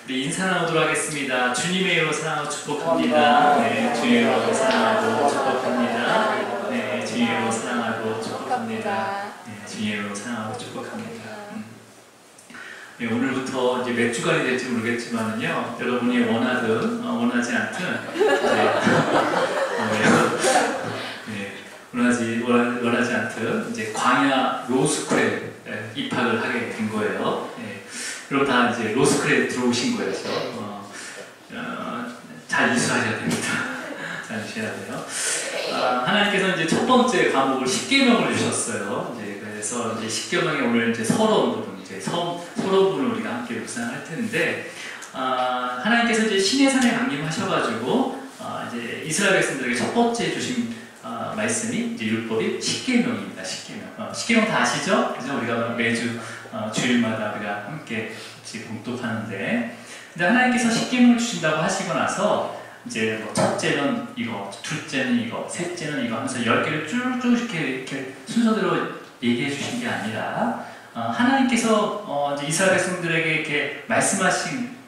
우리 인사 나누도록 하겠습니다. 주님의 이름으로 사랑하고 축복합니다. 네, 주님의 이름으로 사랑하고 축복합니다. 네, 주님의 이름으로 사랑하고 축복합니다. 네, 주님의 이름으로 사랑하고 축복합니다. 네, 오늘부터 이제 몇 주간이 될지 모르겠지만은요, 여러분이 원하든 원하지 않든 원하지 않든 이제 광야 로스쿨에 입학을 하게 된 거예요. 네, 여러분 다 이제 로스쿨에 들어오신 거예요. 잘 이수하셔야 됩니다. 잘 이수해야 돼요. 하나님께서 이제 첫 번째 과목을 십계명을 주셨어요. 이제 그래서 이제 십계명에 오늘 이제 서론 부분, 이제 서론 부분을 우리가 함께 묵상할 텐데, 하나님께서 이제 시내산에 강림하셔가지고 이제 이스라엘 백성들에게 첫 번째 주신 말씀이 이제 율법이 십계명입니다. 십계명 다 아시죠? 그래서 우리가 매주 주일마다 우리가 함께 봉독하는데, 근데 하나님께서 십계명을 주신다고 하시고 나서 이제 뭐 첫째는 이거, 둘째는 이거, 셋째는 이거 하면서 10개를 쭉 이렇게 순서대로 얘기해 주신 게 아니라, 하나님께서 이제 이스라엘 백성들에게 이렇게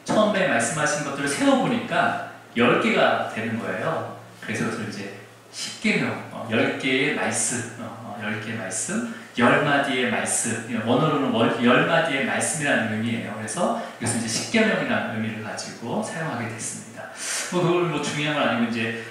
처음에 말씀하신 것들을 세워보니까 10개가 되는 거예요. 그래서 그것을 이제 십계명, 10개의 말씀, 10개의 말씀, 10마디의 말씀, 원어로는 10마디의 말씀이라는 의미예요. 그래서 이것은 이제 십계명이라는 의미를 가지고 사용하게 됐습니다. 그걸 뭐 중요한 건 아니고, 이제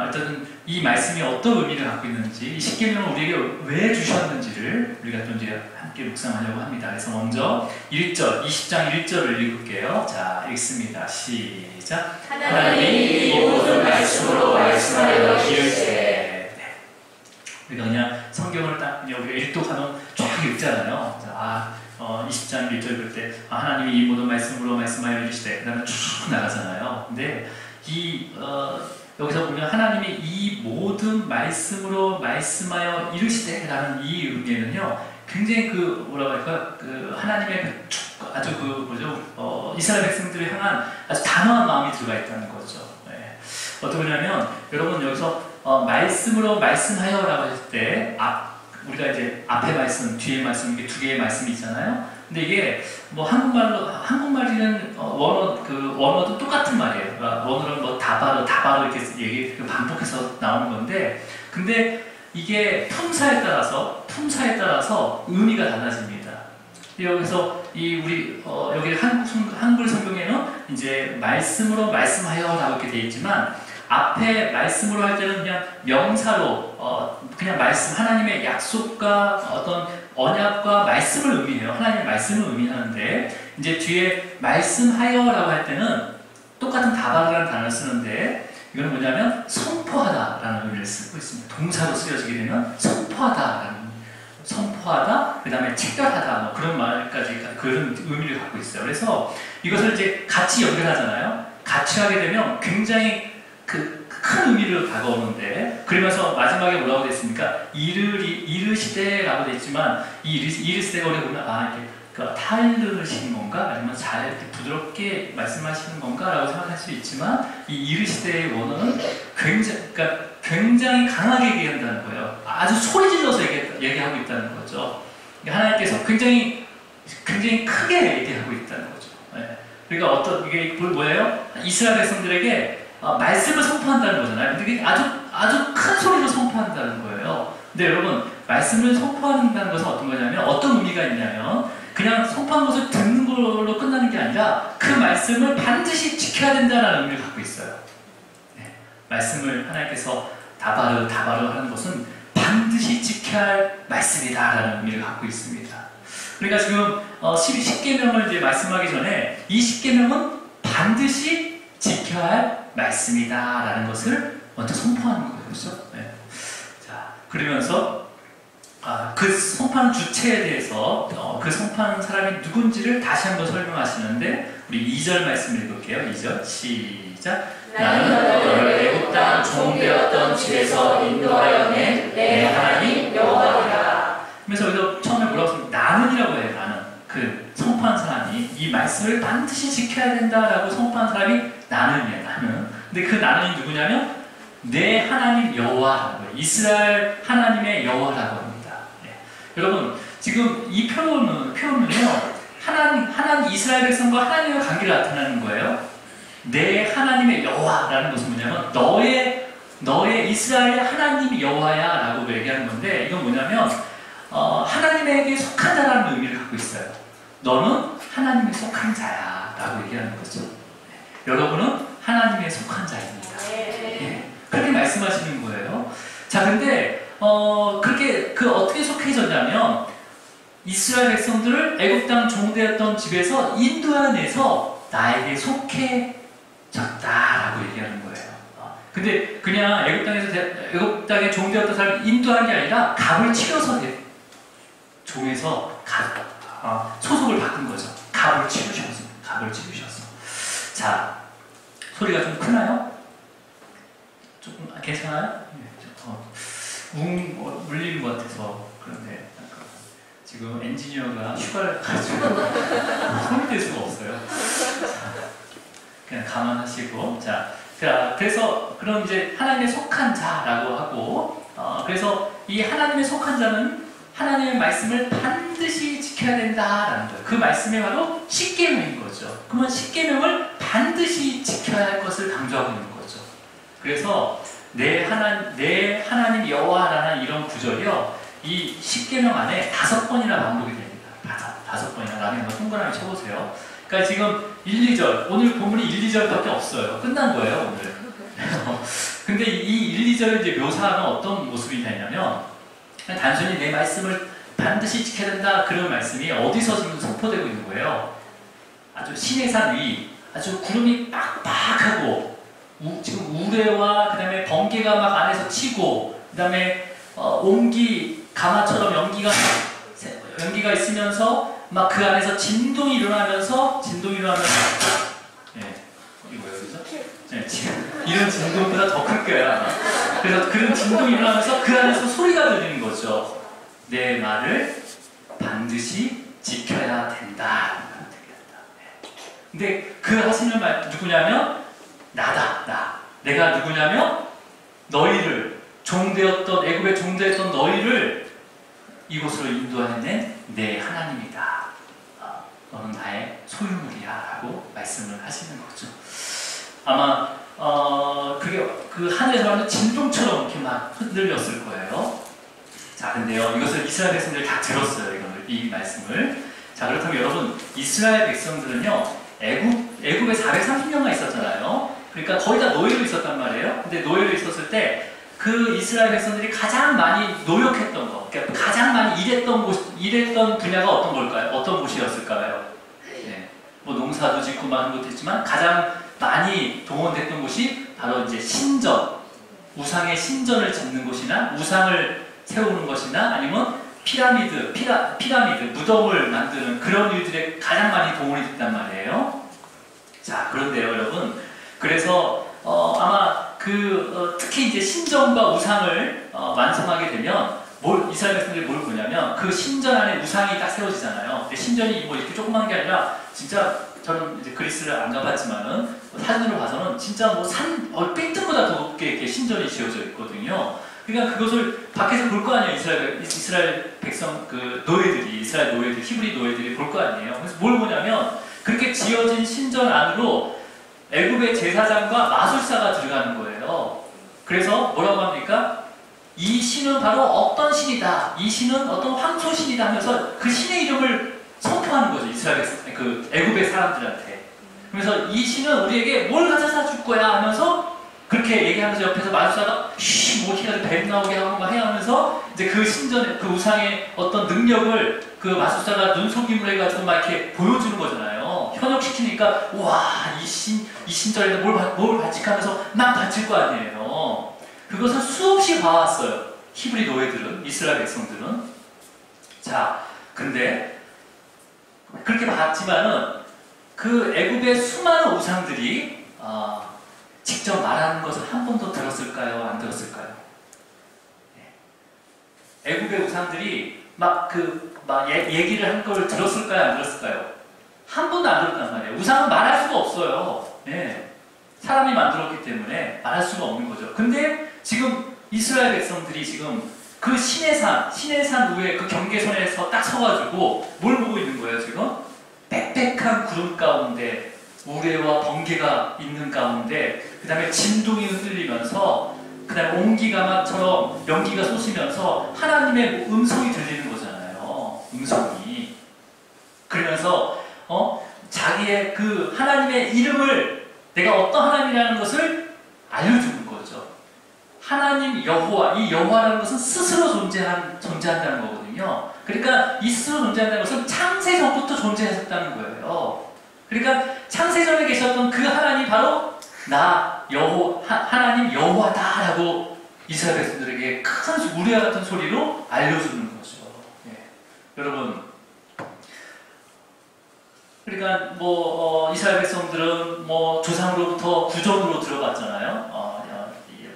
일단은 이 말씀이 어떤 의미를 갖고 있는지, 이 십계명을 우리에게 왜 주셨는지를 우리가 또 이제 함께 묵상하려고 합니다. 그래서 먼저 1절, 20장 1절을 읽을게요. 자, 읽습니다. 시작. 하나님이 이 모든 말씀으로 말씀하여 이르시되. 우리가 그냥 성경을 딱 우리가 일독하면 쫙 읽잖아요. 20장 1절 읽을 때 하나님이 이 모든 말씀으로 말씀하여 이르시되, 그 다음에 쭉 나가잖아요. 근데 여기서 보면 하나님이 이 모든 말씀으로 말씀하여 이르시되 라는 이 의미에는요, 굉장히 뭐라고 할까, 하나님의 아주 이스라엘 백성들을 향한 아주 단호한 마음이 들어가 있다는 거죠. 네. 어떻게 보냐면, 여러분 여기서 말씀으로 말씀하여 라고 했을 때, 우리가 이제 앞에 말씀, 뒤에 말씀, 이게 두 개의 말씀이 있잖아요. 근데 이게 뭐 한국말이는 원어도 똑같은 말이에요. 원어는 뭐 다바로 이렇게 반복해서 나오는 건데, 근데 이게 품사에 따라서 의미가 달라집니다. 여기서 여기 한글 성경에는 이제 말씀으로 말씀하여라고 이렇게 되어 있지만, 앞에 말씀으로 할 때는 그냥 명사로 그냥 말씀, 하나님의 약속과 어떤 언약과 말씀을 의미해요. 하나님의 말씀을 의미하는데, 이제 뒤에 말씀하여라고 할 때는 똑같은 다바르라는 단어를 쓰는데, 이건 뭐냐면 선포하다라는 의미를 쓰고 있습니다. 동사로 쓰여지게 되면 선포하다, 그 다음에 책결하다, 뭐 그런 말까지 그런 의미를 갖고 있어요. 그래서 이것을 이제 같이 연결하잖아요. 같이 하게 되면 굉장히 큰 의미로 다가오는데, 그러면서 마지막에 뭐라고 됐습니까? 이르시되라고 됐지만, 이 이르시되가 우리가 보면 이렇게 타이르시는 건가? 아니면 잘 이렇게 부드럽게 말씀하시는 건가? 라고 생각할 수 있지만, 이 이르시되의 원어는 굉장히 강하게 얘기한다는 거예요. 아주 소리 질러서 얘기하고 있다는 거죠. 하나님께서 굉장히 크게 얘기하고 있다는 거죠. 네. 그러니까 이게 뭐예요? 이스라엘 백성들에게 말씀을 선포한다는 거잖아요. 근데 이게 아주 큰 소리로 선포한다는 거예요. 근데 여러분, 말씀을 선포한다는 것은 어떤 거냐면, 어떤 의미가 있냐면, 그냥 선포한 것을 듣는 걸로 끝나는 게 아니라 그 말씀을 반드시 지켜야 된다는 의미를 갖고 있어요. 네. 말씀을 하나님께서 다바르 하는 것은 반드시 지켜야 할 말씀이다라는 의미를 갖고 있습니다. 그러니까 지금 십계명을 이제 말씀하기 전에, 이 십계명은 반드시 지켜야 할 말씀이다라는 것을 먼저 선포하는 거예요. 그렇죠? 네. 자, 그러면서 그 선포하는 주체에 대해서 그 선포하는 사람이 누군지를 다시 한번 설명하시는데, 우리 2절 말씀 읽을게요. 2절 시작. 나는 너를 애굽 땅 종되었던 집에서 인도하여 낸 내 하나님 여호와니라. 그래서 여기서 처음에 뭐라고 했습니까? 나는이라고 해요. 나는. 선포한 사람이 이 말씀을 반드시 지켜야 된다라고 선포한 사람이 나는이에요. 나는. 근데 그 나는이 누구냐면 내 하나님 여호와라고 해요. 이스라엘 하나님의 여호와라고 합니다. 네. 여러분, 지금 이 표현은요, 하나님 이스라엘 백성과 하나님의 관계를 나타내는 거예요. 내 하나님의 여호와라는 것은 뭐냐면 너의 이스라엘 하나님이 여호와야라고 얘기하는 건데, 이건 뭐냐면 하나님에게 속한 자라는 의미를 갖고 있어요. 너는 하나님에 속한 자야라고 얘기하는 거죠. 여러분은 하나님에 속한 자입니다. 예, 그렇게 말씀하시는 거예요. 자, 근데 그렇게 어떻게 속해졌냐면 이스라엘 백성들을 애굽 땅 종되었던 집에서 인도해내서 나에게 속해졌다라고 얘기하는 거예요. 근데 그냥 애굽 땅에 종되었던 사람을 인도한 게 아니라 값을 치러서 종에서 소속을 바꾼 거죠. 값을 치르셔서. 자, 소리가 좀 크나요? 조금 괜찮아요? 울리는 것 같아서 그런데 지금 엔지니어가 휴가를 가지고 손이 될 수가 없어요. 그냥 감안하시고, 자, 그래서 그런 이제 하나님에 속한 자라고 하고, 그래서 이 하나님에 속한 자는 하나님의 말씀을 반드시 지켜야 된다라는 거예요. 그 말씀이 바로 십계명인 거죠. 그러면 십계명을 반드시 지켜야 할 것을 강조하고 있는 거죠. 그래서 내 하나님 여호와라는 이런 구절이요, 이 십계명 안에 5번이나 반복이 됩니다. 5번이나. 나중에 한번 동그라미 쳐보세요. 그러니까 지금 1, 2절, 오늘 본문이 1, 2절밖에 없어요. 끝난 거예요, 오늘. 근데 이 1, 2절을 이제 묘사하는 어떤 모습이 되냐면, 단순히 내 말씀을 반드시 지켜야 된다, 그런 말씀이 어디서 지금 선포되고 있는 거예요. 아주 시내산 위, 아주 구름이 빡빡하고, 지금 우레와 그 다음에 번개가 막 안에서 치고, 그 다음에 옹기 가마처럼 연기가 있으면서 막 그 안에서 진동이 일어나면서 예, 이게 뭐예요, 그죠? 네, 이런 진동보다 더 클 거야. 그래서 그런 진동이 일어나면서 그 안에서 소리가 들리는 거죠. 내 말을 반드시 지켜야 된다. 근데 그 하시는 말 누구냐면 나다. 내가 누구냐면 너희를 애굽에 종되었던 너희를 이곳으로 인도하는 내 하나님이다. 너는 나의 소유물이야 라고 말씀을 하시는 거죠. 아마 그게 그 하늘에서 완전 진동처럼 이렇게 막 흔들렸을 거예요. 자, 근데요, 이것을 이스라엘 백성들이 다 들었어요. 이 말씀을. 자, 그렇다면 여러분, 이스라엘 백성들은요, 애굽에 430년간 있었잖아요. 그러니까 거의 다 노예로 있었단 말이에요. 근데 노예로 있었을 때 그 이스라엘 백성들이 가장 많이 노력했던 거, 그러니까 가장 많이 일했던 분야가 어떤 걸까요? 어떤 곳이었을까요? 네. 뭐 농사도 짓고 많은 것도 있지만 가장 많이 동원됐던 곳이 바로 이제 신전, 우상의 신전을 짓는 곳이나 우상을 세우는 것이나 아니면 피라미드, 무덤을 만드는 그런 일들에 가장 많이 동원이 됐단 말이에요. 자, 그런데요, 여러분. 그래서 아마 특히 이제 신전과 우상을 완성하게 되면 이스라엘 백성들이 뭘 보냐면 그 신전 안에 우상이 딱 세워지잖아요. 근데 신전이 뭐 이렇게 조그만 게 아니라 진짜 저는 이제 그리스를 안 가봤지만은 사진으로 봐서는 진짜 뭐 빌딩보다 더 높게 이렇게 신전이 지어져 있거든요. 그러니까 그것을 밖에서 볼 거 아니에요. 이스라엘 백성 이스라엘 노예들, 히브리 노예들이 볼 거 아니에요. 그래서 뭘 보냐면 그렇게 지어진 신전 안으로 애굽의 제사장과 마술사가 들어가는 거예요. 그래서 뭐라고 합니까? 이 신은 바로 어떤 신이다. 이 신은 어떤 황소신이다 하면서 그 신의 이름을 선포하는 거죠. 애굽의 사람들한테. 그래서 이 신은 우리에게 뭘 가져다 줄 거야 하면서 그렇게 얘기하면서 옆에서 마술사가 뭐 해가지고 뱀 나오게 하고 막 해야 하면서 이제 그 신전의 그 우상의 어떤 능력을 그 마술사가 눈속임을 해가지고 막 이렇게 보여주는 거잖아요. 현혹시키니까 와, 이 신전에서 뭘 바치하면서 막 바칠 거 아니에요. 그것을 수없이 봐왔어요. 히브리 노예들은, 이스라엘 백성들은. 자, 근데 그렇게 봤지만은 그 애굽의 수많은 우상들이 직접 말하는 것을 한 번도 들었을까요? 안 들었을까요? 애굽의 우상들이 얘기를 한 걸 들었을까요? 안 들었을까요? 한 번도 안 들었단 말이에요. 우상은 말할 수가 없어요. 네. 사람이 만들었기 때문에 말할 수가 없는 거죠. 근데 지금 이스라엘 백성들이 지금 그 신의 산 위에 그 경계선에서 딱 서가지고 뭘 보고 있는 거예요, 지금? 빽빽한 구름 가운데 우레와 번개가 있는 가운데 그 다음에 진동이 흔들리면서 그 다음에 온기가마처럼 연기가 솟으면서 하나님의 음성이 들리는 거잖아요. 음성이. 그러면서 자기의 그 하나님의 이름을 내가 어떤 하나님이라는 것을 알려주는 거죠. 하나님 여호와, 이 여호와라는 것은 스스로 존재한다는 거거든요. 그러니까 이 스스로 존재한다는 것은 창세 전부터 존재하셨다는 거예요. 그러니까 창세전에 계셨던 그 하나님 바로 나 하나님 여호와다라고 이스라엘 백성들에게 큰 우리와 같은 소리로 알려주는 거죠. 예. 여러분, 그러니까 이스라엘 백성들은 조상으로부터 구전으로 들어갔잖아요.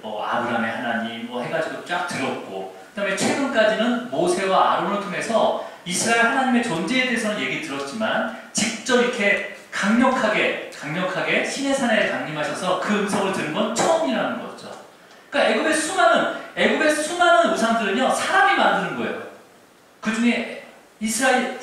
아브라함의 하나님 해가지고 쫙 들었고, 그다음에 최근까지는 모세와 아론을 통해서 이스라엘 하나님의 존재에 대해서는 얘기 들었지만 직접 이렇게 강력하게 신의 산에 강림하셔서 그 음성을 들은 건 처음이라는 거죠. 그러니까 애굽의 수많은 우상들은요 사람이 만드는 거예요. 그 중에 이스라엘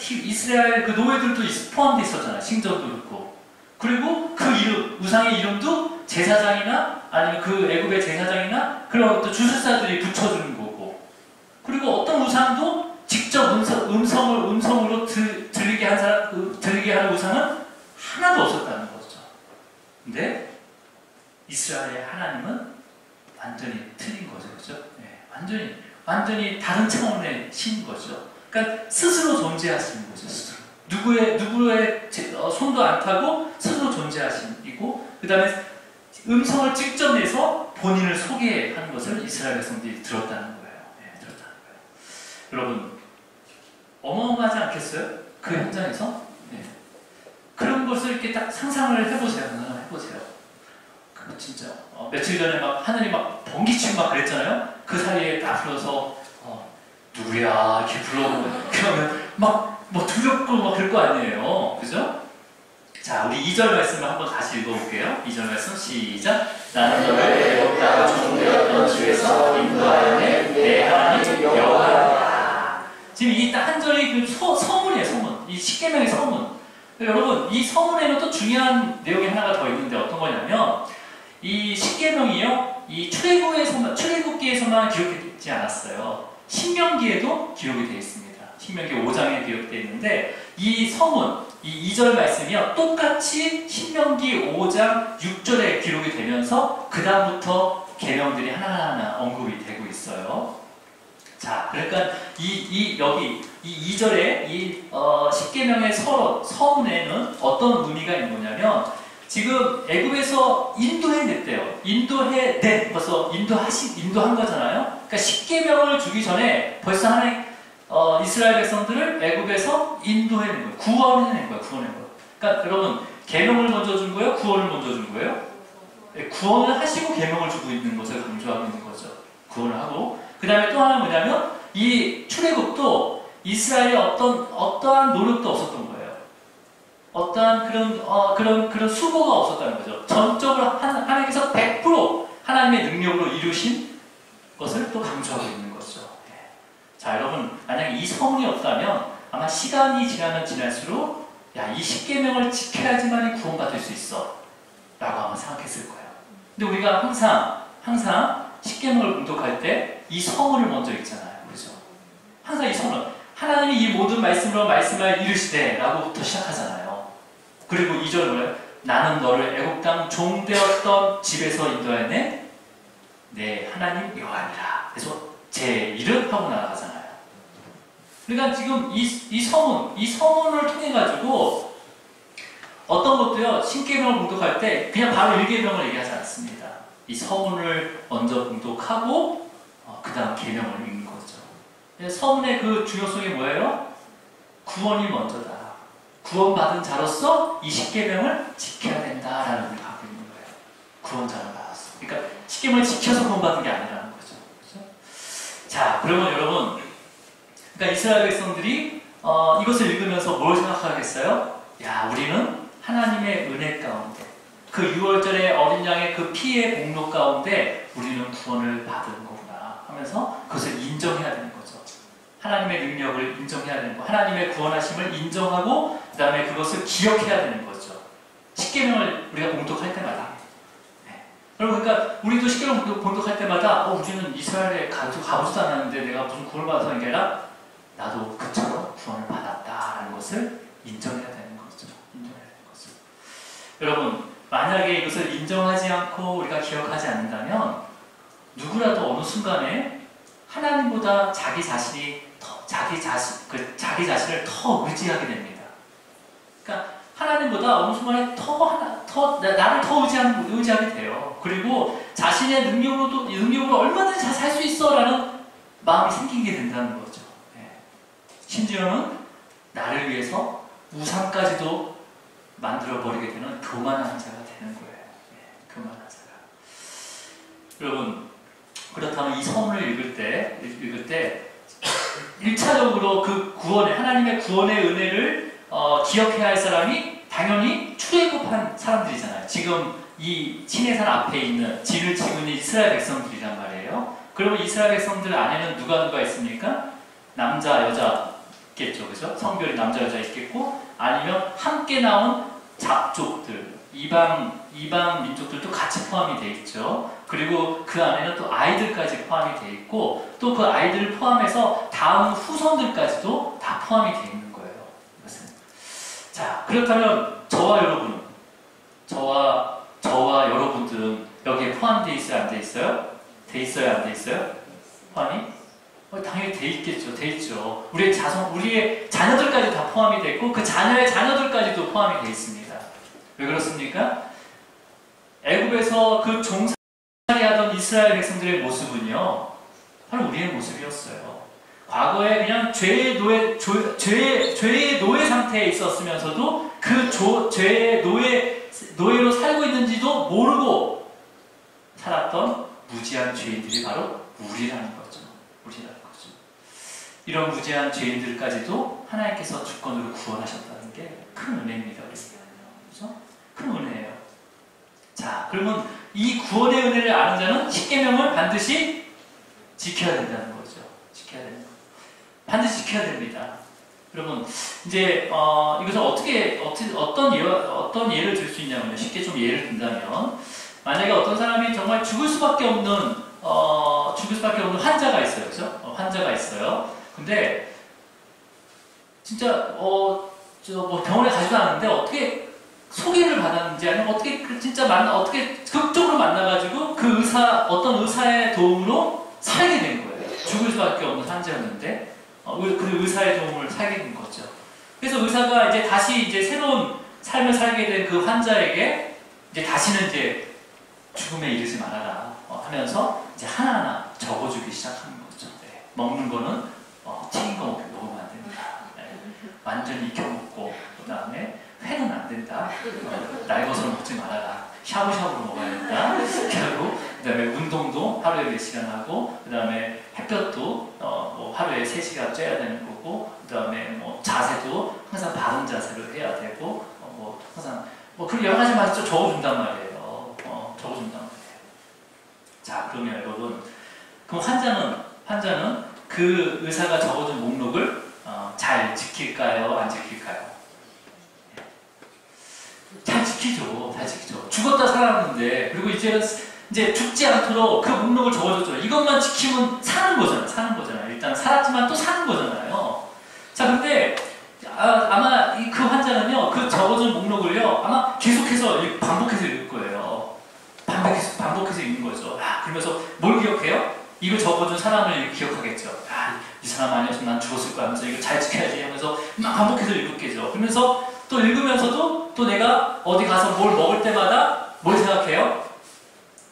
그 노예들도 포함되어 있었잖아요. 신전도 그렇고. 그리고 그 우상의 이름도 제사장이나 아니면 그 애굽의 제사장이나 그런 어떤 주술사들이 붙여주는 거고. 그리고 어떤 우상도 직접 음성으로 들리게 하는 우상은 하나도 없었다는 거죠. 근데 이스라엘의 하나님은 완전히 틀린 거죠. 그렇죠? 네, 완전히 다른 차원의 신인 거죠. 그러니까 스스로 존재하시는 거죠. 스스로. 누구의 손도 안 타고 스스로 존재하시고, 그 다음에 음성을 직접 내서 본인을 소개하는 것을 이스라엘 백성들이 들었다는 거예요. 네, 들었다는 거예요. 여러분, 어마어마하지 않겠어요? 그 현장에서? 네. 그런 것을 이렇게 딱 상상을 해보세요. 진짜 며칠 전에 하늘이 번개치고 그랬잖아요. 그 사이에 딱 불러서 누구야 이렇게 불러보면 그러면 두렵고 그럴 거 아니에요. 그죠? 자, 우리 2절 말씀을 한번 다시 읽어볼게요. 2절 말씀 시작. 나는 너를 애굽 땅 종되었던 집에서 인도하였네 내 하나님 여호와라. 지금 이 딱 한 절이 그 서문이에요. 서문. 이 십계명의 서문. 여러분, 이 서문에는 또 중요한 내용이 하나가 더 있는데 어떤 거냐면 이 십계명이요, 이 출애굽기에서만 기록되지 않았어요. 신명기에도 기록이 되어 있습니다. 신명기 5장에 기록되어 있는데 이 서문, 이 2절 말씀이요 똑같이 신명기 5장 6절에 기록이 되면서 그 다음부터 계명들이 하나하나 언급이 되고 있어요. 자, 그러니까 여기 이 2절에 십계명의 서문에는 어떤 의미가 있는 거냐면 지금 애굽에서 인도해냈대요. 벌써 인도한 거잖아요. 그러니까 십계명을 주기 전에 벌써 하나님 이스라엘 백성들을 애굽에서 인도해낸 거예요. 구원해낸 거예요. 그러니까 여러분, 계명을 먼저 준 거예요? 구원을 먼저 준 거예요? 네, 구원을 하시고 계명을 주고 있는 것을 강조하고 있는 거죠. 구원을 하고. 그 다음에 또 하나 뭐냐면 이 출애굽도 이스라엘의 어떠한 노력도 없었던 거예요. 어떠한 그런 수고가 없었다는 거죠. 전적으로 하나님께서 100% 하나님의 능력으로 이루신 것을 또 강조하고 있는 거죠. 네. 자, 여러분, 만약에 이 서문이 없다면 아마 시간이 지나면 지날수록 이 십계명을 지켜야지만 구원받을 수 있어 라고 아마 생각했을 거예요. 근데 우리가 항상 십계명을 공독할 때 이 서문을 먼저 읽잖아요. 그렇죠? 항상 이 서문, 하나님이 이 모든 말씀으로 말씀을 이르시되 라고부터 시작하잖아요. 그리고 2절 뭐예요? 나는 너를 애굽 땅 종되었던 집에서 인도하였네 내 하나님 여호와니라. 그래서 제 이름 하고 나아가잖아요. 그러니까 지금 이 서문을 통해 가지고 어떤 것도요, 신계명을 공독할 때 그냥 바로 1계명을 얘기하지 않습니다. 이 서문을 먼저 공독하고 그 다음 계명을 읽는 거죠. 서문의 그 중요성이 뭐예요? 구원이 먼저다. 구원받은 자로서 이 십계명을 지켜야 된다라는 의미를 갖고 있는 거예요. 구원자를 받았어. 그러니까 십계명을 지켜서 구원받은 게 아니라는 거죠. 그렇죠? 자, 그러면 여러분, 그러니까 이스라엘 백성들이 이것을 읽으면서 뭘 생각하겠어요? 우리는 하나님의 은혜 가운데, 그 6월절의 어린 양의 그 피의 공로 가운데 우리는 구원을 받은 거구나 하면서 그것을 인정해야 되는 거죠. 하나님의 능력을 인정해야 되는 거, 하나님의 구원하심을 인정하고 그 다음에 그것을 기억해야 되는 거죠. 십계명을 우리가 봉독할 때마다. 네. 여러분, 그러니까 우리도 십계명 봉독할 때마다 우리는 이스라엘에 가보지도 않았는데 내가 무슨 구원을 받아서 한 게 아니라 나도 그처럼 구원을 받았다라는 것을 인정해야 되는 거죠. 인정해야 되는 거죠. 여러분, 만약에 이것을 인정하지 않고 우리가 기억하지 않는다면 누구라도 어느 순간에 하나님보다 자기 자신을 더 의지하게 됩니다. 그러니까 하나님보다 어느 순간에 나를 더 의지하게 돼요. 그리고 자신의 능력으로 얼마든지 잘 살 수 있어라는 마음이 생기게 된다는 거죠. 네. 심지어는 나를 위해서 우상까지도 만들어버리게 되는 교만한 자가 되는 거예요. 네. 교만한 자가. 여러분, 그렇다면 이 서문을 읽을 때 1차적으로 그 하나님의 구원의 은혜를 기억해야 할 사람이 당연히 출애굽한 사람들이잖아요. 지금 이 시내산 앞에 있는 진을 치고 있는 이스라엘 백성들이란 말이에요. 그러면 이스라엘 백성들 안에는 누가 있습니까? 남자, 여자 있겠죠. 그죠? 성별이 남자, 여자 있겠고, 아니면 함께 나온 잡족들, 이방 민족들도 같이 포함이 돼 있죠. 그리고 그 안에는 또 아이들까지 포함이 돼 있고, 또 그 아이들을 포함해서 다음 후손들까지도 다 포함이 돼 있는 거예요. 이것은. 자, 그렇다면 저와 여러분들은 여기에 포함되어 있어요? 안 돼 있어요? 돼 있어요? 안 돼 있어요? 포함이? 당연히 돼 있겠죠. 돼 있죠. 우리의 자녀들까지 다 포함이 돼 있고, 그 자녀의 자녀들까지도 포함이 돼 있습니다. 왜 그렇습니까? 애굽에서 그 종살이하던 이스라엘 백성들의 모습은요, 바로 우리의 모습이었어요. 과거에 그냥 죄의 노예 상태에 있었으면서도 그 죄의 노예로 살고 있는지도 모르고 살았던 무지한 죄인들이 바로 우리라는 거죠. 이런 무지한 죄인들까지도 하나님께서 주권으로 구원하셨다는 게 큰 은혜입니다. 그렇죠? 큰 은혜예요. 자, 그러면 이 구원의 은혜를 아는 자는 십계명을 반드시 지켜야 된다는 거죠. 지켜야 되는 거. 반드시 지켜야 됩니다. 여러분, 이제 이것을 어떤 예를 들 수 있냐면요. 쉽게 좀 예를 든다면, 만약에 어떤 사람이 정말 죽을 수밖에 없는 환자가 있어요. 그죠? 환자가 있어요. 근데 진짜 병원에 가지도 않았는데 어떻게 소개를 받았는지, 아니면 어떻게 극적으로 만나가지고 어떤 의사의 도움으로 살게 된 거예요. 죽을 수밖에 없는 환자였는데 그 의사의 도움을 살게 된 거죠. 그래서 의사가 다시 새로운 삶을 살게 된 그 환자에게 다시는 죽음에 이르지 말아라 하면서 하나하나 적어주기 시작하는 거죠. 네. 먹는 거는 튀긴 거 먹으면 안 된다. 네. 완전히 익혀먹고, 그 다음에 회는 안 된다. 날 것으로 먹지 말아라. 샤브샤브로 먹어야 된다. 그리고 그 다음에 운동도 하루에 몇 시간 하고, 그 다음에 햇볕도 하루에 3시간 쬐야 되는 거고, 그 다음에 자세도 항상 바른 자세를 해야 되고, 항상 그런 여러 가지 말씀 적어준단 말이에요. 적어준단 말이에요. 자, 그러면 여러분, 그럼 환자는 그 의사가 적어준 목록을 잘 지킬까요? 안 지킬까요? 잘 지키죠. 죽었다 살았는데, 그리고 이제 죽지 않도록 그 목록을 적어줬죠. 이것만 지키면 사는 거잖아요. 일단 살았지만 또 사는 거잖아요. 자, 근데 아마 그 환자는요, 그 적어준 목록을요, 아마 계속해서 반복해서 읽을 거예요. 반복해서 읽는 거죠. 그러면서 뭘 기억해요? 이거 적어준 사람을 기억하겠죠. 이 사람 아니었으면 난 죽었을 거야 하면서 이거 잘 지켜야지 하면서 막 반복해서 읽겠죠. 그러면서 또 읽으면서도 또 내가 어디 가서 뭘 먹을 때마다 뭘 생각해요?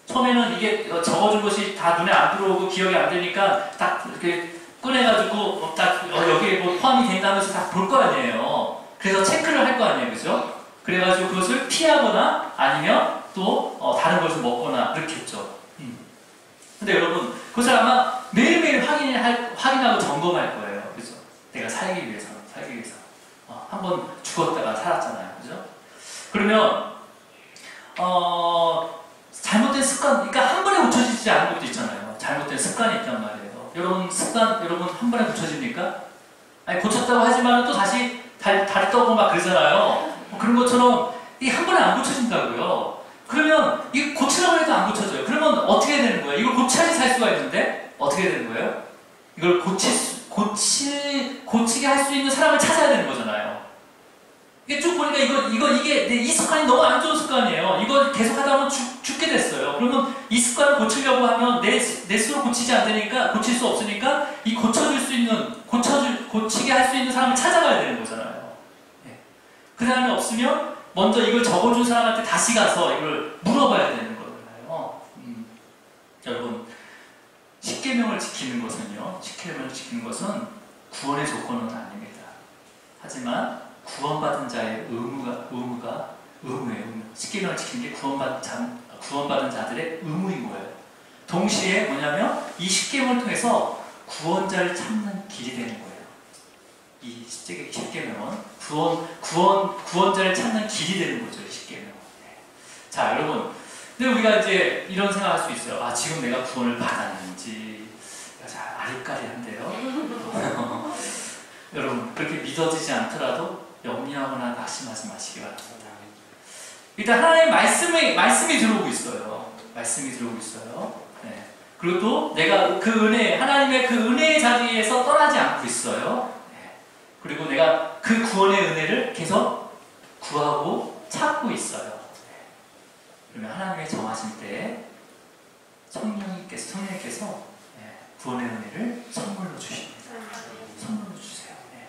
처음에는 이게 적어준 것이 다 눈에 안 들어오고 기억이 안 되니까 딱 이렇게 꺼내가지고 딱 여기에 포함이 된다면서 딱 볼 거 아니에요. 그래서 체크를 할 거 아니에요. 그죠? 그래가지고 그것을 피하거나 아니면 또 다른 것을 먹거나 그렇게 했죠. 근데 여러분, 그것을 아마 매일매일 확인하고 점검할 거예요. 그죠? 내가 살기 위해서. 한번 죽었다가 살았잖아요. 그죠? 그러면, 잘못된 습관, 그러니까 한 번에 고쳐지지 않은 것도 있잖아요. 잘못된 습관이 있단 말이에요. 여러분, 한 번에 고쳐집니까? 아니, 고쳤다고 하지만 또 다시 다리 떠고 막 그러잖아요. 그런 것처럼 이게 한 번에 안 고쳐진다고요. 그러면 이거 고치라고 해도 안 고쳐져요. 그러면 어떻게 되는 거예요? 이걸 고쳐야지 살 수가 있는데 어떻게 되는 거예요? 이걸 고치게 할 수 있는 사람을 찾아야 되는 거잖아요. 이게 쭉 보니까 이게 이 습관이 너무 안 좋은 습관이에요. 이거 계속 하다 보면 죽게 됐어요. 그러면 이 습관을 고치려고 하면 내 스스로 고치지 않으니까, 고칠 수 없으니까 이 고쳐줄 수 있는, 고치게 할 수 있는 사람을 찾아가야 되는 거잖아요. 예. 그 사람이 없으면 먼저 이걸 적어준 사람한테 다시 가서 이걸 물어봐야 되는 거잖아요. 여러분, 십계명을 지키는 것은요, 십계명을 지키는 것은 구원의 조건은 아닙니다. 하지만 구원받은 자의 의무예요. 십계명을 지키는 게 구원받은 자들의 의무인 거예요. 동시에 뭐냐면 이 십계명을 통해서 구원자를 찾는 길이 되는 거예요. 이 십계명은 구원자를 찾는 길이 되는 거죠. 이 십계명은. 자, 여러분, 근데 우리가 이제 이런 생각할 수 있어요. 아, 지금 내가 구원을 받았는지 잘 아리까리한데요. 여러분, 그렇게 믿어지지 않더라도 염려하거나 낙심하지 마시기 바랍니다. 일단 하나님의 말씀이 들어오고 있어요. 말씀이 들어오고 있어요. 네. 그리고 또 내가 그 은혜, 하나님의 그 은혜의 자리에서 떠나지 않고 있어요. 네. 그리고 내가 그 구원의 은혜를 계속 구하고 찾고 있어요. 네. 그러면 하나님의 정하신 때에 성령님께서 네. 구원의 은혜를 선물로 주십니다. 선물로 주세요. 네.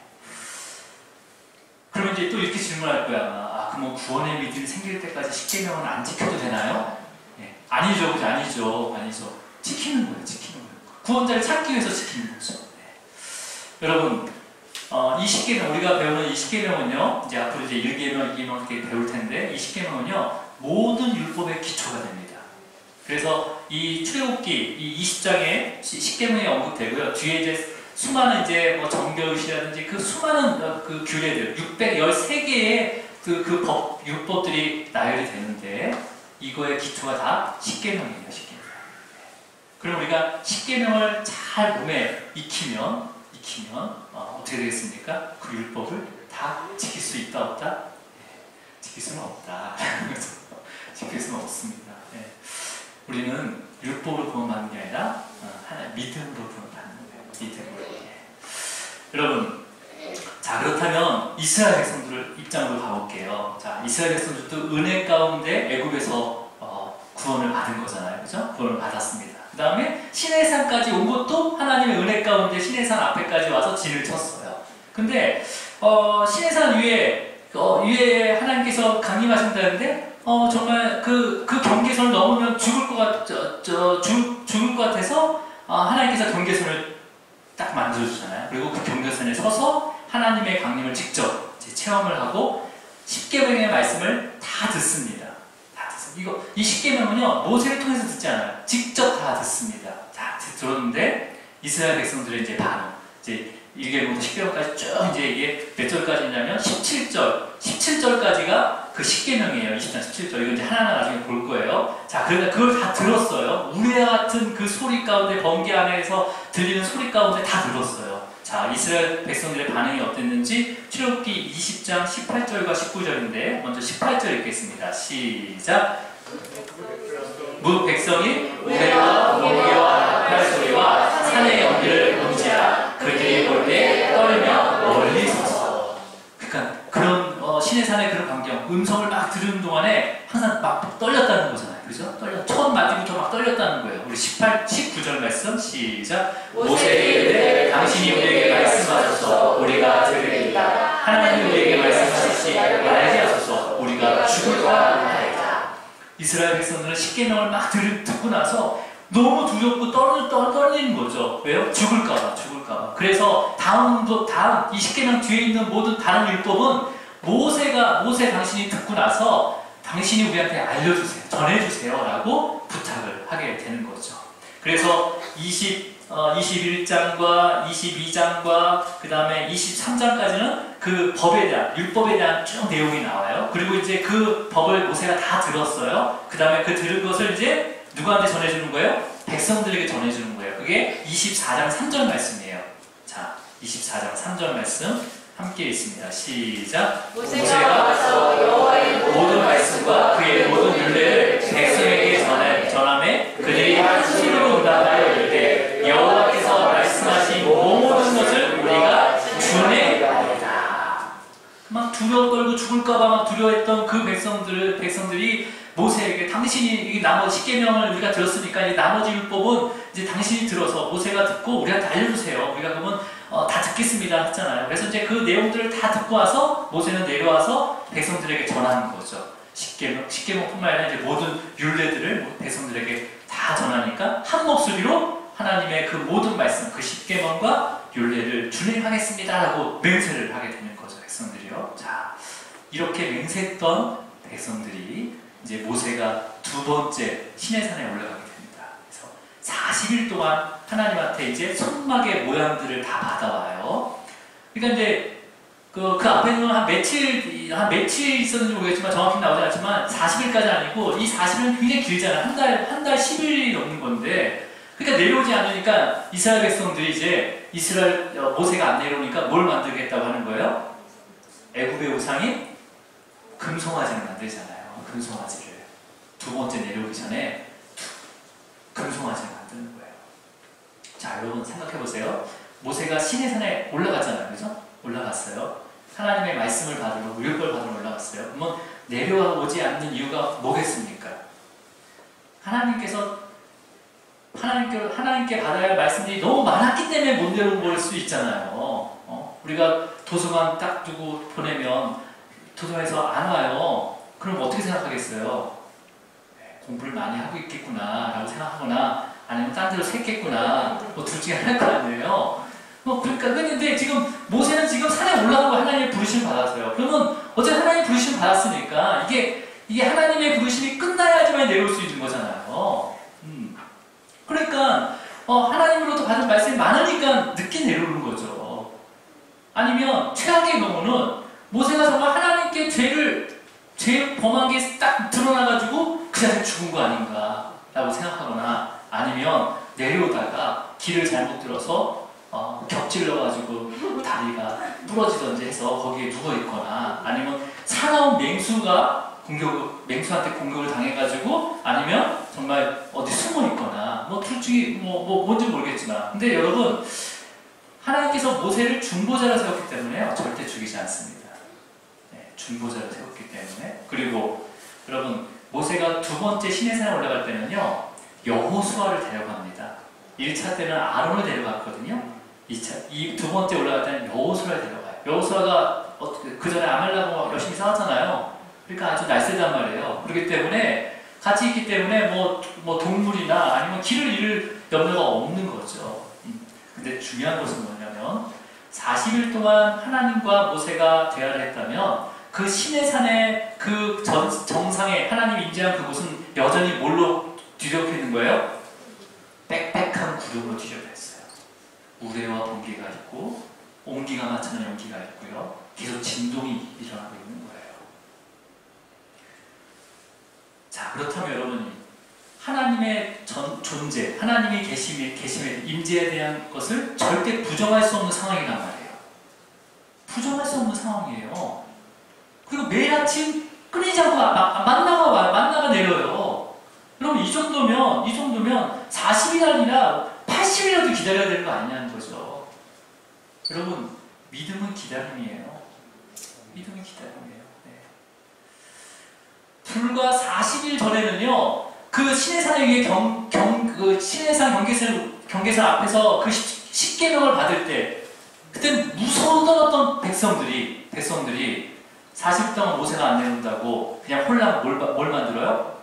그러면 이제 또 이렇게 질문할 거야. 아, 그럼 구원의 믿음이 생길 때까지 십계명은 안 지켜도 되나요? 네. 아니죠. 지키는 거예요. 구원자를 찾기 위해서 지키는 거죠. 네. 여러분, 이 십계명, 우리가 배우는 이 십계명은요, 이제 앞으로 이제 1계명, 2계명 이렇게 배울 텐데, 이 십계명은요, 모든 율법의 기초가 됩니다. 그래서 이 출애굽기, 이 20장에 십계명이 언급되고요. 뒤에 이제 수많은 이제 뭐 정교의식이라든지 그 수많은 그 규례들, 613개의 율법들이 나열이 되는데, 이거의 기초가 다 십계명이에요. 십계명. 그럼 우리가 십계명을 잘 몸에 익히면 어떻게 되겠습니까? 그 율법을 다 지킬 수 있다 없다? 네. 지킬 수는 없다. 지킬 수는 없습니다. 네. 우리는 율법으로 구원받는 게 아니라 하나의 믿음으로 구원받는 거예요. 믿음으로. 네. 여러분, 자, 그렇다면 이스라엘 백성들을 입장으로 가볼게요. 자, 이스라엘 백성들도 은혜 가운데 애굽에서 구원을 받은 거잖아요. 그죠? 구원을 받았습니다. 그 다음에 시내산까지 온 것도 하나님의 은혜 가운데 시내산 앞에까지 와서 진을 쳤어요. 근데 시내산 위에 하나님께서 강림하신다는데 정말 그 경계선을 넘으면 죽을 것 같아서 하나님께서 경계선을 딱 만들어주잖아요. 그리고 그 경계선에 서서 하나님의 강림을 직접 체험을 하고 십계명의 말씀을 다 듣습니다. 이 십계명은요, 모세를 통해서 듣지 않아요. 직접 다 듣습니다. 다 들었는데 이스라엘 백성들의 이제 반응, 이제 1계명부터 10계명까지 쭉 이제 이게 몇 절까지냐면 17절까지가 그 십계명이에요. 20장 17절. 이거 이제 하나하나 나중에 볼 거예요. 자, 그러니까 그걸 다 들었어요. 우레와 같은 그 소리 가운데, 번개 안에서 들리는 소리 가운데 다 들었어요. 자, 이스라엘 백성들의 반응이 어땠는지 출애굽기 20장 18절과 19절인데 먼저 18절 읽겠습니다. 시작. 무 백성이 우레와 번개와 나팔 소리와 산의 연기를 본지라 그들이 볼 때 떨며 멀리 서서. 그러니까 그런 시내산의 그런 광경, 음성을 막 들은 동안에 항상 막 떨렸다는 거잖아요. 그죠? 첫 마디부터 막 떨렸다는 거예요. 우리 19절 말씀 시작. 모세에게 이르되 당신이 우리에게 말씀하셔서 우리가 들으리이다. 하나님이 우리에게 말씀하시지 말게 하소서 우리가 죽을까 하나이다. 이스라엘 백성들은 십계명을 막 듣고 나서 너무 두렵고 떨리는 거죠. 왜요? 죽을까봐. 그래서 다음 이 십계명 뒤에 있는 모든 다른 율법은 모세 당신이 듣고 나서 당신이 우리한테 알려주세요, 전해주세요라고 부탁을 하게 되는 거죠. 그래서 21장과 22장과 그 다음에 23장까지는 그 법에 대한, 율법에 대한 쭉 내용이 나와요. 그리고 이제 그 법을 모세가 다 들었어요. 그 다음에 그 들은 것을 이제 누구한테 전해주는 거예요? 백성들에게 전해주는 거예요. 그게 24장 3절 말씀이에요. 자, 24장 3절 말씀 함께 있습니다. 시작. 모세가 와서 여호와의 모든 말씀과 그의 모든 율례를 백성에게 전하매 그들이 한심으로 응답하여 이르되 여호와께서 말씀하신 모든 것을 우리가 준행하리라. 막 두려워 떨고 죽을까봐 막 두려워했던 그 백성들이 모세에게 당신이 나머지 10계명을 우리가 들었으니까 이 나머지 율법은 이제 당신이 들어서 모세가 듣고 우리한테 알려주세요. 우리가 그러면 다 듣겠습니다 했잖아요. 그래서 이제 그 내용들을 다 듣고 와서 모세는 내려와서 백성들에게 전하는 거죠. 10계명뿐만 아니라 이제 모든 율례들을 백성들에게 다 전하니까 한 목소리로 하나님의 그 모든 말씀, 그 10계명과 율례를 준행하겠습니다라고 맹세를 하게 되는 거죠. 백성들이요. 자, 이렇게 맹세했던 백성들이 이제 모세가 두 번째 시내산에 올라가게 됩니다. 그래서 40일 동안 하나님한테 이제 손막의 모양들을 다 받아와요. 그러니까 이제 그 앞에는 한 며칠 있었는지 모르겠지만 정확히 나오지 않지만 40일까지 아니고 이 40일은 굉장히 길잖아요. 한 달 10일이 넘는 건데 그러니까 내려오지 않으니까 이스라엘 백성들이 이제 모세가 안 내려오니까 뭘 만들겠다고 하는 거예요? 애굽의 우상인 금송아지를 만들잖아요. 금송아지를 두 번째 내려오기 전에 금송아지를 만드는 거예요. 자, 여러분 생각해 보세요. 모세가 시내산에 올라갔잖아요, 그죠? 올라갔어요. 하나님의 말씀을 받으러 율법을 받으러 올라갔어요. 그러면 내려오지 않는 이유가 뭐겠습니까? 하나님께 받아야 할 말씀들이 너무 많았기 때문에 못 내려온 걸 수 있잖아요. 우리가 도서관 딱 두고 보내면 도서관에서 안 와요. 그럼 어떻게 생각하겠어요? 공부를 많이 하고 있겠구나 라고 생각하거나 아니면 딴 데로 샜겠구나 뭐 둘 중에 하나일 거 아니에요. 그러니까 그런데 지금 모세는 지금 산에 올라가고 하나님의 부르심을 받았어요. 그러면 어차피 하나님의 부르심을 받았으니까 이게 하나님의 부르심이 끝나야지만 내려올 수 있는 거잖아요. 그러니까 하나님으로부터 받은 말씀이 많으니까 늦게 내려오는 거죠. 아니면 최악의 경우는 모세가 정말 하나님께 죄를 범한 게 딱 드러나가지고 그 자리에 죽은 거 아닌가 라고 생각하거나 아니면 내려오다가 길을 잘못 들어서 겹질러가지고 다리가 부러지던지 해서 거기에 누워있거나 아니면 사나운 맹수한테 공격을 당해가지고 아니면 정말 어디 숨어있거나 뭐 둘 중에 뭔지 모르겠지만 근데 여러분 하나님께서 모세를 중보자로 세웠기 때문에 절대 죽이지 않습니다. 네, 중보자로 세웠기 때문에 그리고 여러분 모세가 두 번째 시내산에 올라갈 때는요 여호수아를 데려갑니다. 1차 때는 아론을 데려갔거든요. 이 두 번째 올라갈 때는 여호수아를 데려가요. 여호수아가 그 전에 아말렉하고 열심히 싸웠잖아요. 그러니까 아주 날쌔단 말이에요. 그렇기 때문에 같이 있기 때문에 뭐 동물이나 아니면 길을 잃을 염려가 없는 거죠. 근데 중요한 것은 뭐냐면 40일 동안 하나님과 모세가 대화를 했다면 그 시내산의 그 정상에 하나님이 임재한 그곳은 여전히 뭘로 뒤덮여 있는 거예요? 빽빽한 구름으로 뒤덮여 있어요. 우레와 번개가 있고 온기가 나타나는 연기가 있고요. 계속 진동이 일어나고 있는 거예요. 자, 그렇다면 여러분이 하나님의 존재, 하나님의 계심의 임재에 대한 것을 절대 부정할 수 없는 상황이란 말이에요. 부정할 수 없는 상황이에요. 그리고 매일 아침 끊이지 않고 만나가 내려요. 그럼 이 정도면 40일이 아니라 80일이라도 기다려야 되는 거 아니냐는 거죠. 여러분, 믿음은 기다림이에요. 믿음은 기다림이에요. 네. 불과 40일 전에는요, 그 시내산에 위에 그 시내산 경계선 앞에서 그 10계명을 받을 때, 그땐 무서웠던 어떤 백성들이 40일 동안 모세가 안 내려온다고 그냥 홀랑 뭘 만들어요?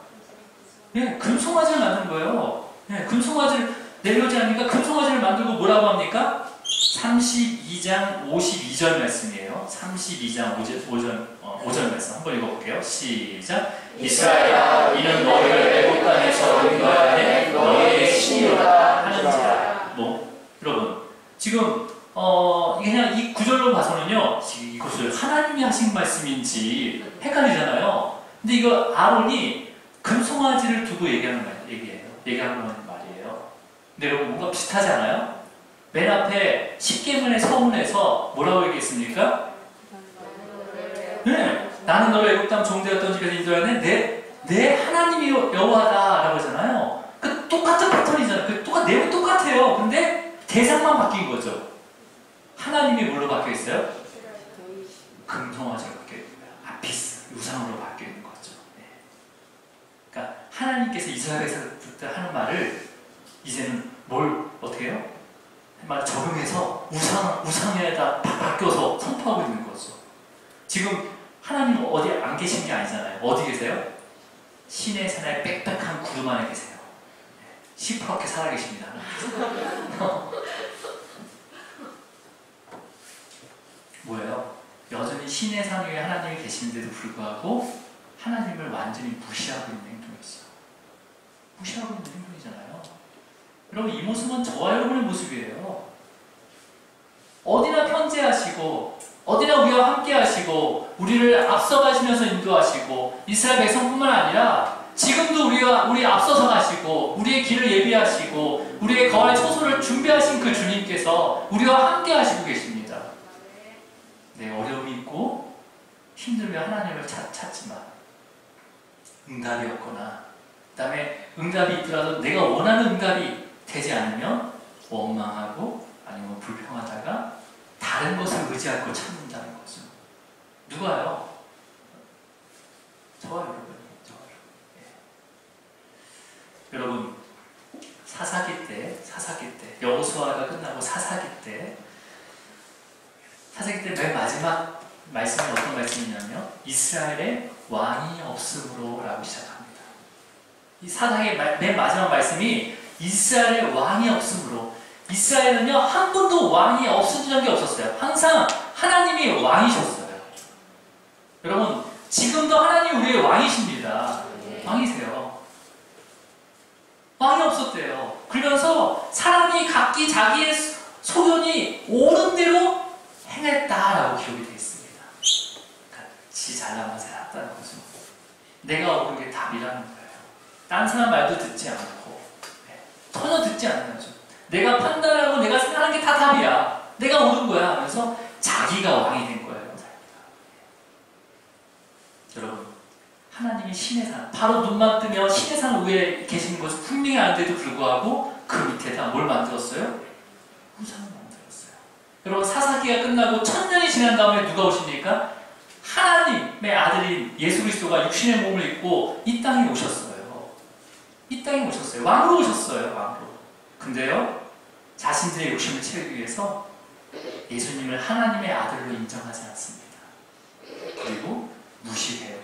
네, 금송아지를 만든 거예요. 네, 금송아지를 내려오지 않으니까 금송아지를 만들고 뭐라고 합니까? 32장 52절 말씀이에요. 32장 5절 말씀 한번 읽어볼게요. 시작. 이스라엘아, 이는 너희를 애굽 땅에서 인도하여 너희의 신이로다 하는지라. 여러분 지금 그냥 이 구절로 봐서는요 이것을 하나님이 하신 말씀인지 헷갈리잖아요. 근데 이거 아론이 금송아지를 두고 얘기하는 말이에요. 근데 여러분 뭔가 비슷하지 않아요? 맨 앞에 십계명의 서문에서 뭐라고 얘기했습니까? 네, 나는 너를 애굽 땅 종되었던 집에서 인도하였네. 내 하나님이 여호와다라고 하잖아요. 그 똑같은 패턴이잖아요. 그 내용 똑같아요. 근데 대상만 바뀐 거죠. 하나님이 뭘로 바뀌어 있어요? 금송아지가 바뀌어 있는 거예요. 아피스, 우상으로 바뀌어 있는 거죠. 네. 그러니까 하나님께서 이스라엘에서부터 하는 말을 이제는 뭘 어떻게 해요? 말 적용해서 우상에다 바뀌어서 선포하고 있는 거죠. 지금 하나님 어디 안 계신 게 아니잖아요. 어디 계세요? 신의 산에 빽빽한 구름 안에 계세요. 시퍼렇게 살아계십니다. 뭐예요? 여전히 신의 산 위에 하나님이 계시는데도 불구하고 하나님을 완전히 무시하고 있는 행동이었어요. 무시하고 있는 행동이잖아요. 여러분, 이 모습은 저와 여러분의 모습이에요. 어디나 편재하시고 어디나 우리와 함께 하시고 우리를 앞서가시면서 인도하시고 이스라엘 백성뿐만 아니라 지금도 우리 앞서서 가시고 우리의 길을 예비하시고 우리의 거할 초소를 준비하신 그 주님께서 우리와 함께 하시고 계십니다. 네, 어려움이 있고 힘들면 하나님을 찾지만 응답이 없거나 그 다음에 응답이 있더라도 내가 원하는 응답이 되지 않으면 원망하고 아니면 불평하다가 다른 것을 의지할 걸 찾는다는 거죠. 누가요? 저와 여러분이. 여러분, 사사기 때 여호수아가 끝나고 사사기 때 맨 마지막 말씀이 어떤 말씀이냐면 이스라엘에 왕이 없으므로 라고 시작합니다. 이 사사기의 맨 마지막 말씀이 이스라엘에 왕이 없으므로. 이스라엘은요 한 번도 왕이 없은 적이 없었어요. 항상 하나님이 왕이셨어요. 여러분, 지금도 하나님 우리의 왕이십니다. 왕이세요. 왕이 없었대요. 그러면서 사람이 각기 자기의 소견이 옳은 대로 행했다라고 기록이 되어 있습니다. 같이 잘나만 살았다는 거죠. 내가 옳은 게 답이라는 거예요. 딴 사람 말도 듣지 않고 전혀 듣지 않는 거죠. 내가 판단하고 내가 생각하는 게 다 답이야. 내가 옳은 거야 하면서 자기가 왕이 된 거예요. 여러분, 하나님이 신의 산, 바로 눈만 뜨면 신의 산 위에 계시는 것을 분명히 아는데도 불구하고 그 밑에다 뭘 만들었어요? 우상을 만들었어요. 여러분, 사사기가 끝나고 1000년이 지난 다음에 누가 오십니까? 하나님의 아들인 예수 그리스도가 육신의 몸을 입고 이 땅에 오셨어요. 이 땅에 오셨어요. 왕으로 오셨어요. 왕으로. 근데요, 자신들의 욕심을 채우기 위해서 예수님을 하나님의 아들로 인정하지 않습니다. 그리고 무시해요.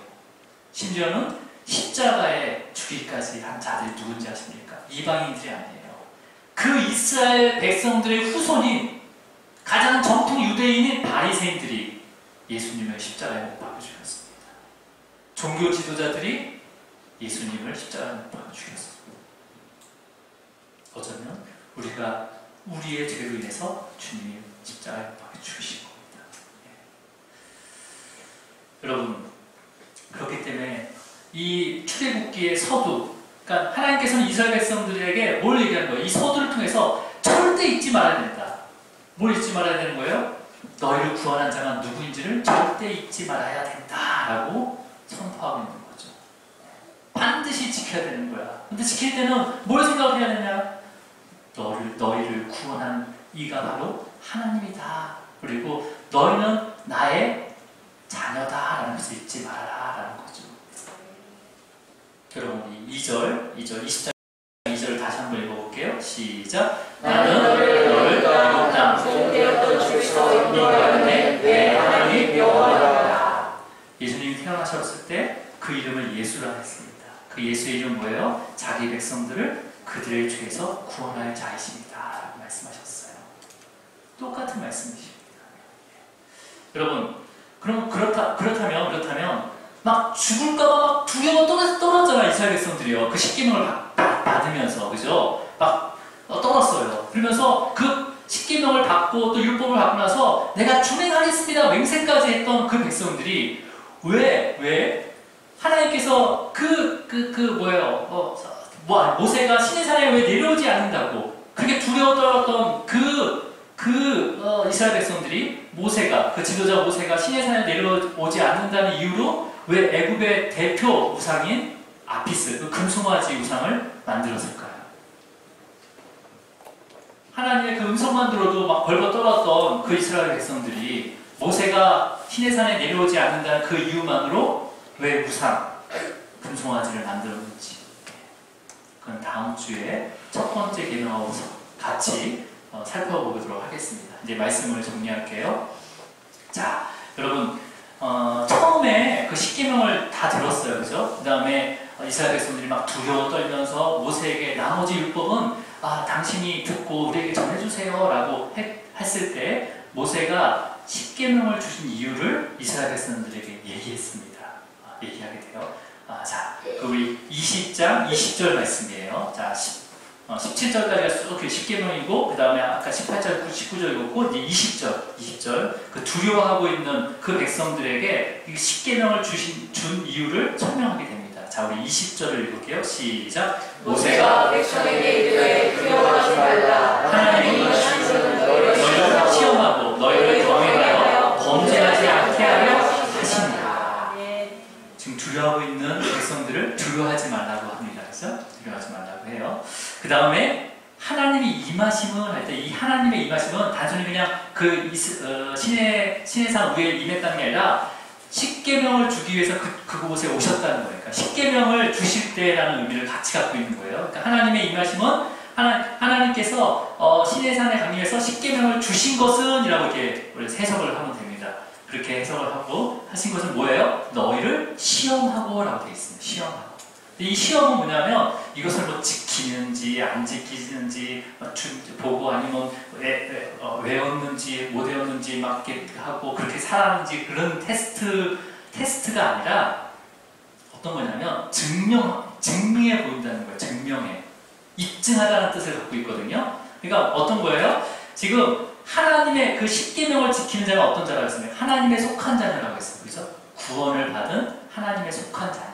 심지어는 십자가에 죽기까지 한 자들이 누군지 아십니까? 이방인들이 아니에요. 그 이스라엘 백성들의 후손인 가장 정통 유대인인 바리새인들이 예수님을 십자가에 못 박아 죽였습니다. 종교 지도자들이 예수님을 십자가에 못 박아 죽였습니다. 어쩌면 우리가 우리의 죄로 인해서 주님이 십자가에 못 박아 죽이신 겁니다. 여러분, 그렇기 때문에 이 출애굽기의 서두, 그러니까 하나님께서는 이스라엘 백성들에게 뭘 얘기하는 거예요? 이 서두를 통해서 절대 잊지 말아야 된다. 뭘 잊지 말아야 되는 거예요? 너희를 구원한 자가 누구인지를 절대 잊지 말아야 된다라고 선포하고 있는 거죠. 반드시 지켜야 되는 거야. 근데 지킬 때는 뭘 생각해야 되냐? 너희를 구원한 이가 바로 하나님이다. 그리고 너희는 나의 자녀다라는 것을 잊지 말아라라는 거죠. 여러분, 2절, 20절 2절 다시 한번 읽어볼게요. 시작. 나는 너를 애굽 땅 종되었던 주에서 인도하였네. 내 하나님 여호와라. 예수님이 태어나셨을 때 그 이름을 예수라 했습니다. 그 예수의 이름은 뭐예요? 자기 백성들을 그들의 죄에서 구원할 자이십니다 라고 말씀하셨어요. 똑같은 말씀이십니다. 여러분, 그럼 그렇다면 막 죽을까봐 막 두려워 떨었잖아. 이스라엘 백성들이요. 그 십계명을 받으면서, 그죠? 막 떨었어요. 그러면서 그 십계명을 받고 또 율법을 받고 나서 내가 준행하겠습니다 맹세까지 했던 그 백성들이 왜 하나님께서 모세가 시내산에 왜 내려오지 않는다고 그렇게 두려워 떨었던 이스라엘 백성들이 모세가, 그 지도자 모세가 시내산에 내려오지 않는다는 이유로 왜 애굽의 대표 우상인 아피스, 그 금송아지 우상을 만들었을까요? 하나님의 그 음성만 들어도 막 벌벌 떨었던 그 이스라엘 백성들이 모세가 시내산에 내려오지 않는다는 그 이유만으로 왜 우상, 금송아지를 만들었는지, 그건 다음 주에 첫 번째 계명하고 같이 살펴보도록 하겠습니다. 이제 말씀을 정리할게요. 자, 여러분, 처음에 그 십계명을 다 들었어요, 그죠? 그 다음에 이스라엘 백성들이 막 두려워 떨면서 모세에게 나머지 율법은 당신이 듣고 우리에게 전해주세요라고 했을 때 모세가 십계명을 주신 이유를 이스라엘 백성들에게 얘기했습니다. 얘기하게 돼요. 자, 우리 20장 20절 말씀이에요. 자, 17절까지가 쭉 10계명이고 그 다음에 아까 18절, 19절이고 이제 20절 그 두려워하고 있는 그 백성들에게 이 10계명을 준 이유를 설명하게 됩니다. 자, 우리 20절을 읽을게요. 시작. 모세가 백성에게 이르되 두려워하지 말라. 하나님이 너희를 시험하고 너희를 경외하여 범죄하지 않게 하려 하시니라. 지금 두려워하고 있는 백성들을 두려워하지 말라고 합니다. 그래서 두려워하지 말라고 해요. 그 다음에 하나님이 임하심은 할 때 이 하나님의 임하심은 단순히 그냥 그 시내산 위에 임했다는 게 아니라 십계명을 주기 위해서 그곳에 오셨다는 거예요. 그러니까 십계명을 주실 때라는 의미를 같이 갖고 있는 거예요. 그러니까 하나님의 임하심은 하나님께서 시내산에 강림해서 십계명을 주신 것은 이라고 이렇게 해석을 하면 됩니다. 그렇게 해석을 하고 하신 것은 뭐예요? 너희를 시험하고 라고 되어 있습니다. 시험하고. 이 시험은 뭐냐면 이것을 뭐 지키는지 안 지키는지 보고 아니면 외웠는지 못 외웠는지 막 이렇게 하고 그렇게 살았는지 그런 테스트가 아니라 어떤 거냐면 증명해 보인다는 거예요. 증명해. 입증하다는 뜻을 갖고 있거든요. 그러니까 어떤 거예요? 지금 하나님의 그 십계명을 지키는 자가 어떤 자라고 했습니까? 하나님의 속한 자녀라고 했어요. 그죠? 구원을 받은 하나님의 속한 자녀.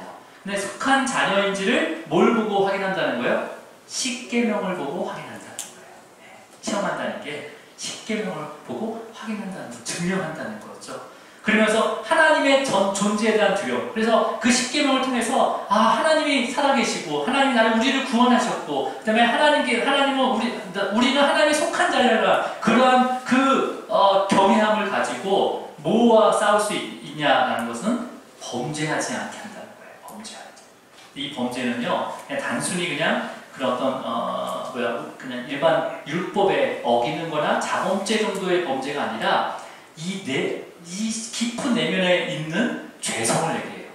근데 속한 자녀인지를 뭘 보고 확인한다는 거예요? 십계명을 보고 확인한다는 거예요. 시험한다는 게 십계명을 보고 확인한다는 거, 증명한다는 거죠. 그러면서 하나님의 존재에 대한 두려움. 그래서 그 십계명을 통해서 하나님이 살아계시고 하나님이 우리를 구원하셨고 그다음에 하나님은 우리는 하나님의 속한 자녀라. 그러한 경외함을 가지고 뭐와 싸울 수 있냐라는 것은 범죄하지 않게 한다는 거예요. 범죄하지. 이 범죄는요, 그냥 단순히 그냥 그런 어떤 그냥 일반 율법에 어기는 거나 자범죄 정도의 범죄가 아니라 이 깊은 내면에 있는 죄성을 얘기해요.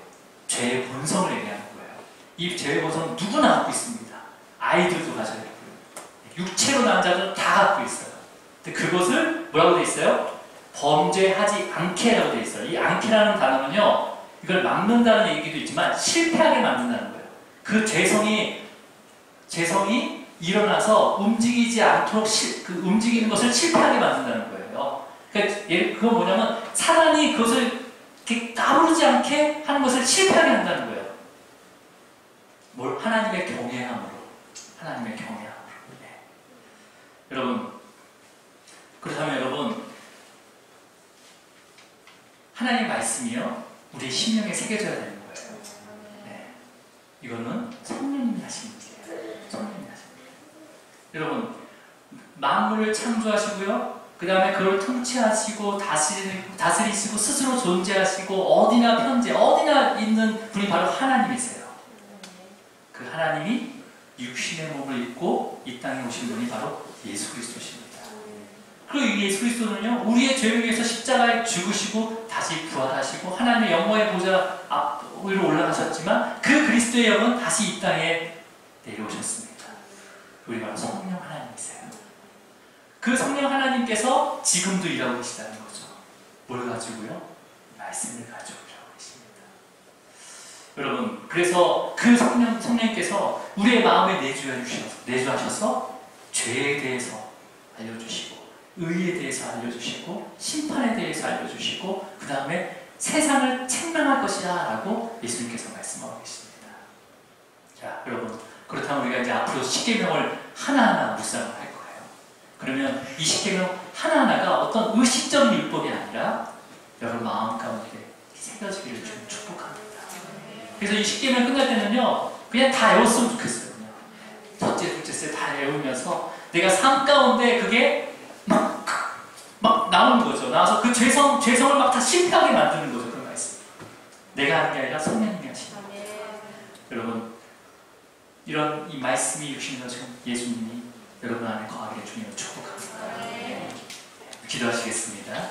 죄의 본성을 얘기하는 거예요. 이 죄의 본성은 누구나 갖고 있습니다. 아이들도 가져야 되고요. 육체로 난 자들은 다 갖고 있어요. 근데 그것을 뭐라고 돼 있어요? 범죄하지 않게라고 돼 있어요. 이 않게라는 단어는요, 이걸 막는다는 얘기도 있지만 실패하게 만든다는 거예요. 그 죄성이 일어나서 움직이지 않도록 움직이는 것을 실패하게 만든다는 거예요. 그러니까 그건 뭐냐면 사단이 그것을 이렇게 까부르지 않게 하는 것을 실패하게 한다는 거예요. 하나님의 경외함으로. 네. 여러분, 그렇다면 여러분, 하나님 말씀이요, 우리 심령에 새겨져야 되는 거예요. 네. 이거는 성령님이 하신 일이에요. 성령님이 하신 일이에요. 여러분, 만물을 창조하시고요, 그 다음에 그걸 통치하시고 다스리시고 스스로 존재하시고 어디나 있는 분이 바로 하나님이세요. 그 하나님이 육신의 몸을 입고 이 땅에 오신 분이 바로 예수 그리스도십니다. 그리고 이 예수 그리스도는요, 우리의 죄를 위해서 십자가에 죽으시고 다시 부활하시고 하나님의 영광의 보좌 위로 올라가셨지만 그 그리스도의 영은 다시 이 땅에 내려오셨습니다. 우리 바로 성령 하나님이세요. 그 성령 하나님께서 지금도 일하고 계시다는 거죠. 뭘 가지고요? 말씀을 가지고 일하고 계십니다. 여러분, 그래서 그 성령님께서 우리의 마음에 내주하셔서 죄에 대해서 알려주시고 의에 대해서 알려주시고 심판에 대해서 알려주시고 그 다음에 세상을 책망할 것이다 라고 예수님께서 말씀하고 계십니다. 자, 여러분, 그렇다면 우리가 이제 앞으로 십계명을 하나하나 묵상을 할 거예요. 그러면 이 십계명 하나하나가 어떤 의식적인 율법이 아니라 여러분 마음 가운데 새겨지기를 좀 축복합니다. 그래서 이 십계명 끝날 때는요, 그냥 다 외웠으면 좋겠어요. 그냥 첫째, 둘째, 셋 다 외우면서 내가 삶 가운데 그게 막 나오는 거죠. 나와서 그 죄성을 막 다 실패하게 만드는 거죠. 그 말씀. 내가 하는 게 아니라 성령님이 하시는 거예요. 여러분, 이런 이 말씀이 주시는 것은 예수님이 여러분 안에 거하게 주님을 축복합니다. 기도하시겠습니다.